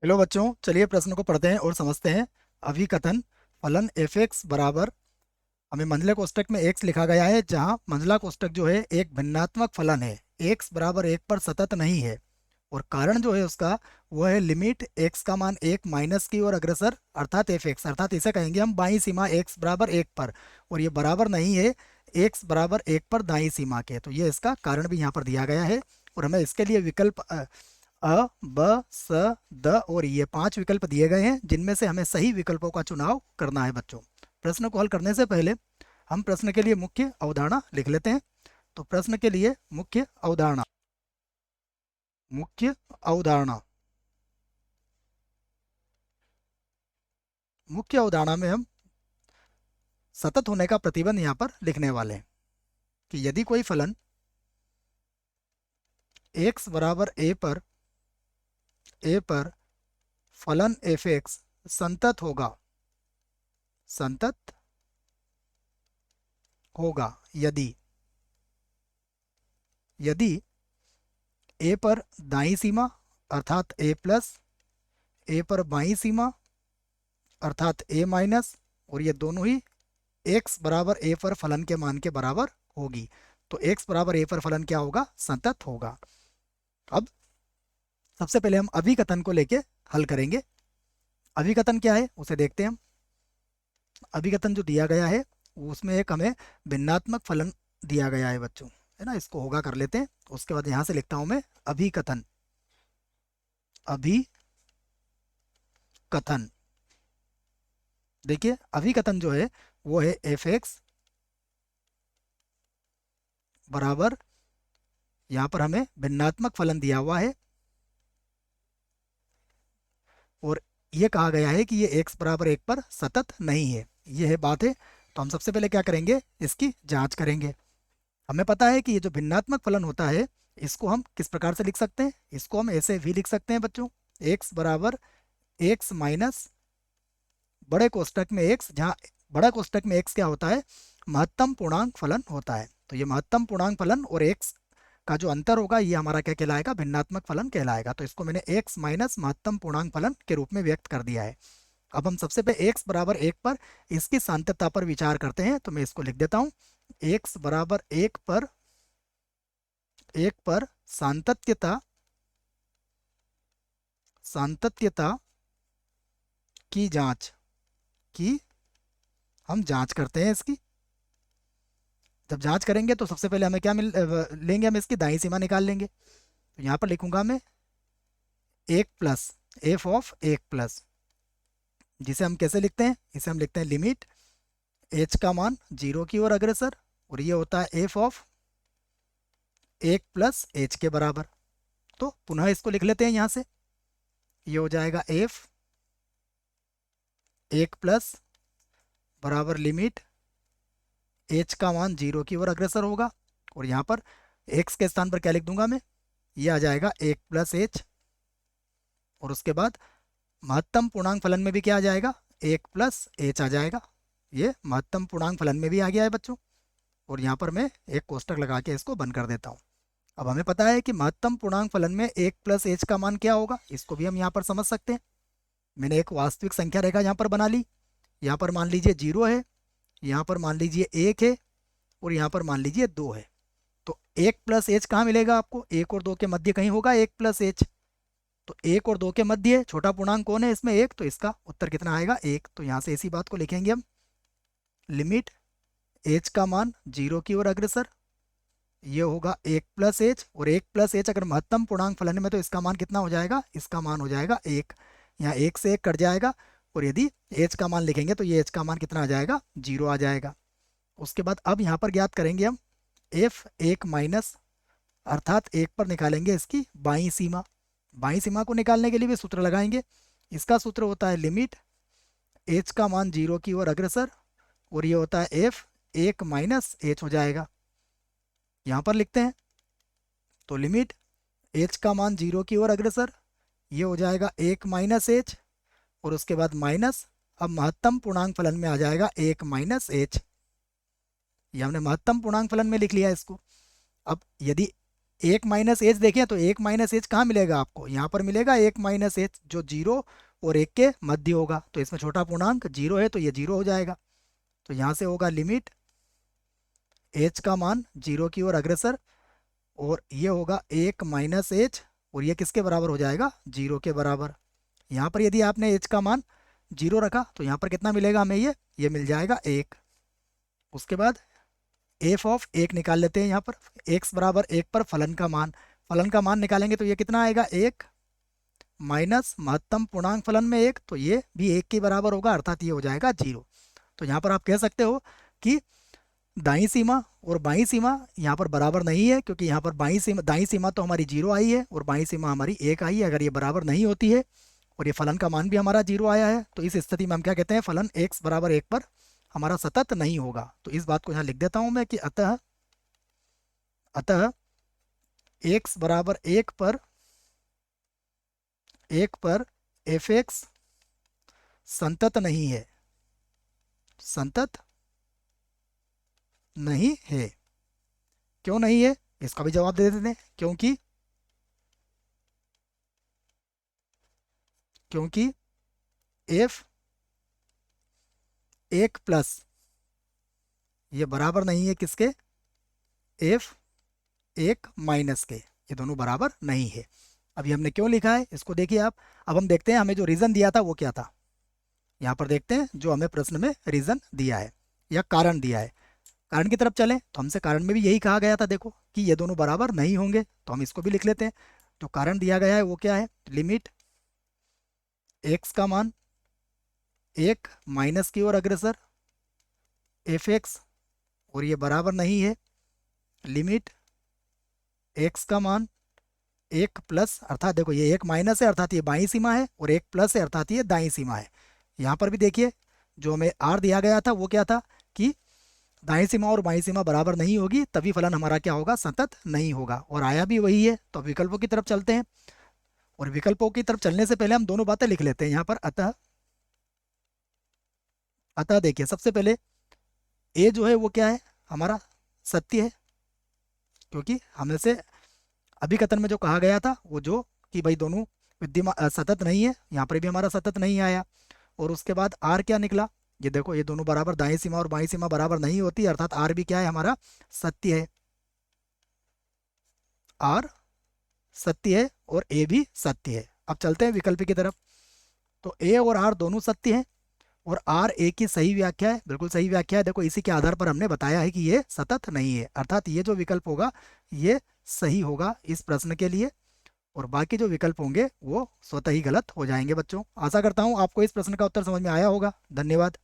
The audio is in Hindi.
हेलो बच्चों, चलिए प्रश्न को पढ़ते हैं और समझते हैं। अभिकथन फलन एफ एक्स बराबर, हमें मंझले कोष्टक में एक्स लिखा गया है, जहां मंझला कोष्टक जो है एक भिन्नात्मक फलन है, एक्स बराबर एक पर सतत नहीं है। और कारण जो है उसका वो है लिमिट एक्स का मान एक माइनस की ओर अग्रसर, अर्थात एफ एक्स, अर्थात इसे कहेंगे हम बाई सीमा एक्स बराबर एक पर। और ये बराबर नहीं है एक्स बराबर एक पर दाई सीमा के, तो ये इसका कारण भी यहाँ पर दिया गया है। और हमें इसके लिए विकल्प ब स द और ये पांच विकल्प दिए गए हैं, जिनमें से हमें सही विकल्पों का चुनाव करना है बच्चों। प्रश्न को हल करने से पहले हम प्रश्न के लिए मुख्य अवधारणा लिख लेते हैं। तो प्रश्न के लिए मुख्य अवधारणा, मुख्य अवधारणा, मुख्य अवधारणा में हम सतत होने का प्रतिबंध यहाँ पर लिखने वाले हैं कि यदि कोई फलन x बराबर a पर फलन एफ एक्स संतत होगा, संतत होगा यदि यदि ए पर दाईं सीमा अर्थात ए प्लस, ए पर बाईं सीमा अर्थात ए माइनस, और ये दोनों ही एक्स बराबर ए पर फलन के मान के बराबर होगी। तो एक्स बराबर ए पर फलन क्या होगा? संतत होगा। अब सबसे पहले हम अभिकथन को लेके हल करेंगे। अभिकथन क्या है उसे देखते हैं हम। अभिकथन जो दिया गया है उसमें एक हमें भिन्नात्मक फलन दिया गया है बच्चों, है ना। इसको होगा कर लेते हैं। उसके बाद यहां से लिखता हूं मैं अभिकथन। अभिकथन, देखिए अभिकथन जो है वो है एफ एक्स बराबर, यहाँ पर हमें भिन्नात्मक फलन दिया हुआ है और ये कहा गया है कि ये x बराबर एक पर सतत नहीं है। ये है बात है। तो हम सबसे पहले क्या करेंगे, इसकी जांच करेंगे। हमें पता है कि ये जो भिन्नात्मक फलन होता है इसको हम किस प्रकार से लिख सकते हैं। इसको हम ऐसे भी लिख सकते हैं बच्चों, x बराबर एक्स माइनस बड़े कोष्टक में x, जहाँ बड़ा कोष्टक में x क्या होता है? महत्तम पूर्णांक फलन होता है। तो ये महत्तम पूर्णांक फलन और x का जो अंतर होगा ये हमारा क्या कहलाएगा? भिन्नात्मक फलन कहलाएगा। तो इसको मैंने x माइनस महत्तम पूर्णांक फलन के रूप में व्यक्त कर दिया है। अब हम सबसे पहले x बराबर एक पर इसकी सांतत्यता पर विचार करते हैं। तो मैं इसको लिख देता हूँ, x बराबर एक पर सांतत्यता, सांतत्यता की जांच की हम जांच करते हैं इसकी। जब जांच करेंगे तो सबसे पहले हमें क्या लेंगे, हम इसकी दाईं सीमा निकाल लेंगे। तो यहाँ पर लिखूंगा मैं एक प्लस एफ ऑफ एक प्लस, जिसे हम कैसे लिखते हैं? इसे हम लिखते हैं लिमिट एच का मान जीरो की ओर अग्रसर, और ये होता है एफ ऑफ एक प्लस एच के बराबर। तो पुनः इसको लिख लेते हैं यहाँ से। ये हो जाएगा एफ एक प्लस बराबर लिमिट एच का मान जीरो की ओर अग्रसर होगा, और यहाँ पर एक्स के स्थान पर क्या लिख दूंगा मैं? ये आ जाएगा एक प्लस एच, और उसके बाद महत्तम पूर्णांक फलन में भी क्या आ जाएगा? एक प्लस एच आ जाएगा। ये महत्तम पूर्णांक फलन में भी आ गया है बच्चों। और यहाँ पर मैं एक कोष्टक लगा के इसको बंद कर देता हूँ। अब हमें पता है कि महत्तम पूर्णांक फलन में एक प्लस एच का मान क्या होगा, इसको भी हम यहाँ पर समझ सकते हैं। मैंने एक वास्तविक संख्या रेखा यहाँ पर बना ली। यहाँ पर मान लीजिए जीरो है, यहाँ पर मान लीजिए एक है, और यहाँ पर मान लीजिए दो है। तो एक प्लस एच कहाँ मिलेगा आपको? एक और दो के मध्य कहीं होगा एक प्लस एच। तो एक और दो के मध्य छोटा पूर्णांक कौन है इसमें? एक। तो इसका उत्तर कितना आएगा? एक। तो यहाँ से इसी बात को लिखेंगे हम, लिमिट एच का मान जीरो की ओर अग्रसर, ये होगा एक प्लस एच, और एक प्लस एच अगर महत्तम पूर्णांक फलन में तो इसका मान कितना हो जाएगा? इसका मान हो जाएगा एक। यहाँ एक से एक कट जाएगा, और यदि एच का मान लिखेंगे तो ये एच का मान कितना आ जाएगा? जीरो आ जाएगा। उसके बाद अब यहाँ पर ज्ञात करेंगे हम एफ एक माइनस, अर्थात एक पर निकालेंगे इसकी बाईं सीमा। बाईं सीमा को निकालने के लिए भी सूत्र लगाएंगे। इसका सूत्र होता है लिमिट एच का मान जीरो की ओर अग्रसर, और ये होता है एफ एक माइनस एच हो जाएगा। यहाँ पर लिखते हैं तो लिमिट एच का मान जीरो की ओर अग्रसर, ये हो जाएगा एक माइनस एच, और उसके बाद माइनस, अब महत्तम पूर्णांक फलन में आ जाएगा एक माइनस एच। ये हमने महत्तम पूर्णांक फलन में लिख लिया इसको। अब यदि एक माइनस एच देखें तो एक माइनस एच कहाँ मिलेगा आपको, यहाँ पर मिलेगा एक माइनस एच जो 0 और 1 के मध्य होगा। तो इसमें छोटा पूर्णांक 0 है तो ये 0 हो जाएगा। तो यहाँ से होगा लिमिट एच का मान 0 की ओर अग्रसर, और ये होगा एक माइनस एच, और ये किसके बराबर हो जाएगा, 0 के बराबर। यहाँ पर यदि आपने एच का मान 0 रखा तो यहाँ पर कितना मिलेगा हमें, ये मिल जाएगा 1। उसके बाद एफ ऑफ 1 निकाल लेते हैं। यहाँ पर एक्स बराबर 1 पर फलन का मान निकालेंगे तो ये कितना आएगा, 1 माइनस महत्तम पूर्णांक फलन में 1, तो ये भी 1 के बराबर होगा, अर्थात ये हो जाएगा 0। तो यहाँ पर आप कह सकते हो कि दाईं सीमा और बाईं सीमा यहाँ पर बराबर नहीं है, क्योंकि यहाँ पर दाईं सीमा तो हमारी 0 आई है और बाईं सीमा हमारी 1 आई है। अगर ये बराबर नहीं होती है और ये फलन का मान भी हमारा 0 आया है, तो इस स्थिति में हम क्या कहते हैं, फलन x बराबर 1 पर हमारा सतत नहीं होगा। तो इस बात को यहाँ लिख देता हूँ मैं कि अतः x बराबर 1 पर एफ एक्स संतत नहीं है, संतत नहीं है। क्यों नहीं है, इसका भी जवाब दे देते हैं। क्योंकि एफ 1 प्लस ये बराबर नहीं है किसके, एफ 1 माइनस के, ये दोनों बराबर नहीं है। अभी हमने क्यों लिखा है इसको देखिए आप। अब हम देखते हैं हमें जो रीज़न दिया था वो क्या था। यहाँ पर देखते हैं जो हमें प्रश्न में रीज़न दिया है या कारण दिया है। कारण की तरफ चलें तो हमसे कारण में भी यही कहा गया था, देखो कि ये दोनों बराबर नहीं होंगे, तो हम इसको भी लिख लेते हैं। तो कारण दिया गया है वो क्या है, लिमिट एक्स का मान 1 माइनस की ओर अग्रसर एफ एक्स, और ये बराबर नहीं है लिमिट एक्स का मान 1 प्लस, अर्थात देखो ये 1 माइनस है अर्थात ये बाईं सीमा है, और 1 प्लस है अर्थात ये दाईं सीमा है। यहाँ पर भी देखिए जो हमें आर दिया गया था वो क्या था कि दाईं सीमा और बाईं सीमा बराबर नहीं होगी तभी फलन हमारा क्या होगा, सतत नहीं होगा, और आया भी वही है। तो विकल्पों की तरफ चलते हैं, और विकल्पों की तरफ चलने से पहले हम दोनों बातें लिख लेते हैं यहाँ पर। अतः देखिए सबसे पहले ए जो है वो क्या है, हमारा सत्य है, क्योंकि हमें से अभिकथन में जो कहा गया था वो जो कि भाई दोनों विद्यमान सतत नहीं है, यहाँ पर भी हमारा सतत नहीं आया। और उसके बाद आर क्या निकला, ये देखो ये दोनों बराबर, दाईं सीमा और बाईं सीमा बराबर नहीं होती, अर्थात आर भी क्या है हमारा, सत्य है। आर सत्य है और ए भी सत्य है। अब चलते हैं विकल्प की तरफ। तो ए और आर दोनों सत्य हैं, और आर ए की सही व्याख्या है, बिल्कुल सही व्याख्या है। देखो इसी के आधार पर हमने बताया है कि ये सतत नहीं है, अर्थात ये जो विकल्प होगा ये सही होगा इस प्रश्न के लिए, और बाकी जो विकल्प होंगे वो स्वतः ही गलत हो जाएंगे। बच्चों आशा करता हूँ आपको इस प्रश्न का उत्तर समझ में आया होगा। धन्यवाद।